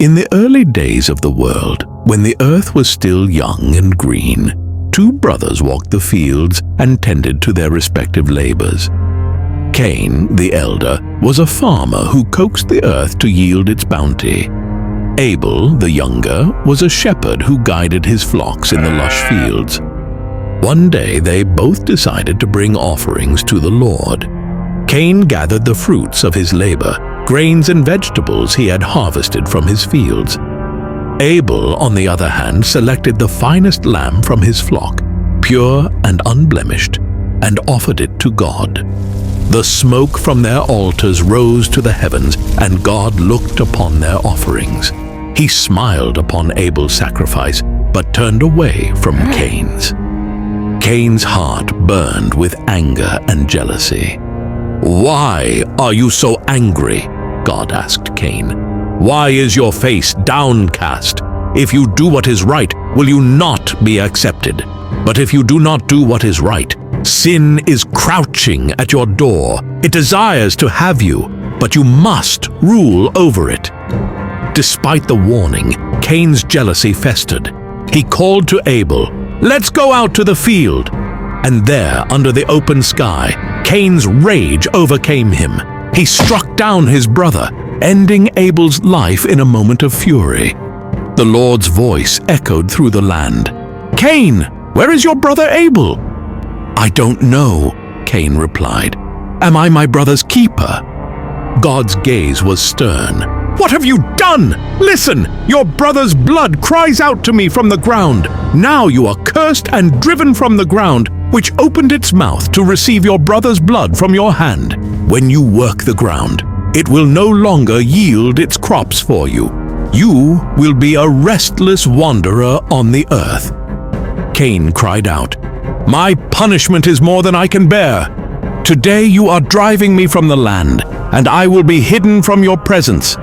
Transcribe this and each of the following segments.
In the early days of the world, when the earth was still young and green, two brothers walked the fields and tended to their respective labors. Cain, the elder, was a farmer who coaxed the earth to yield its bounty. Abel, the younger, was a shepherd who guided his flocks in the lush fields. One day they both decided to bring offerings to the Lord. Cain gathered the fruits of his labor, grains and vegetables he had harvested from his fields. Abel, on the other hand, selected the finest lamb from his flock, pure and unblemished, and offered it to God. The smoke from their altars rose to the heavens, and God looked upon their offerings. He smiled upon Abel's sacrifice, but turned away from Cain's. Cain's heart burned with anger and jealousy. "Why are you so angry?" God asked Cain. "Why is your face downcast? If you do what is right, will you not be accepted? But if you do not do what is right, sin is crouching at your door. It desires to have you, but you must rule over it." Despite the warning, Cain's jealousy festered. He called to Abel, "Let's go out to the field." And there, under the open sky, Cain's rage overcame him. He struck down his brother, ending Abel's life in a moment of fury. The Lord's voice echoed through the land. "Cain, where is your brother Abel?" "I don't know," Cain replied. "Am I my brother's keeper?" God's gaze was stern. "What have you done? Listen, your brother's blood cries out to me from the ground. Now you are cursed and driven from the ground, which opened its mouth to receive your brother's blood from your hand. When you work the ground, it will no longer yield its crops for you. You will be a restless wanderer on the earth." Cain cried out, "My punishment is more than I can bear. Today you are driving me from the land, and I will be hidden from your presence.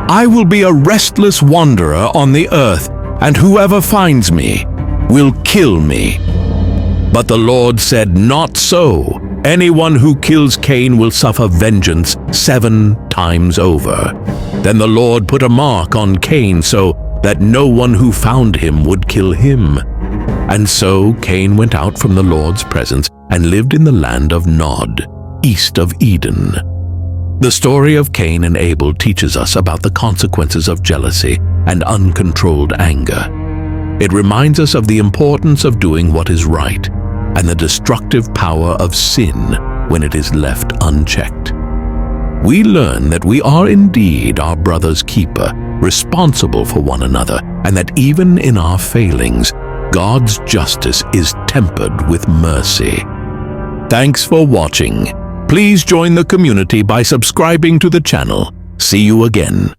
I will be a restless wanderer on the earth, and whoever finds me will kill me." But the Lord said, "Not so. Anyone who kills Cain will suffer vengeance 7 times over." Then the Lord put a mark on Cain so that no one who found him would kill him. And so Cain went out from the Lord's presence and lived in the land of Nod, east of Eden. The story of Cain and Abel teaches us about the consequences of jealousy and uncontrolled anger. It reminds us of the importance of doing what is right and the destructive power of sin when it is left unchecked. We learn that we are indeed our brother's keeper, responsible for one another, and that even in our failings, God's justice is tempered with mercy. Thanks for watching. Please join the community by subscribing to the channel. See you again.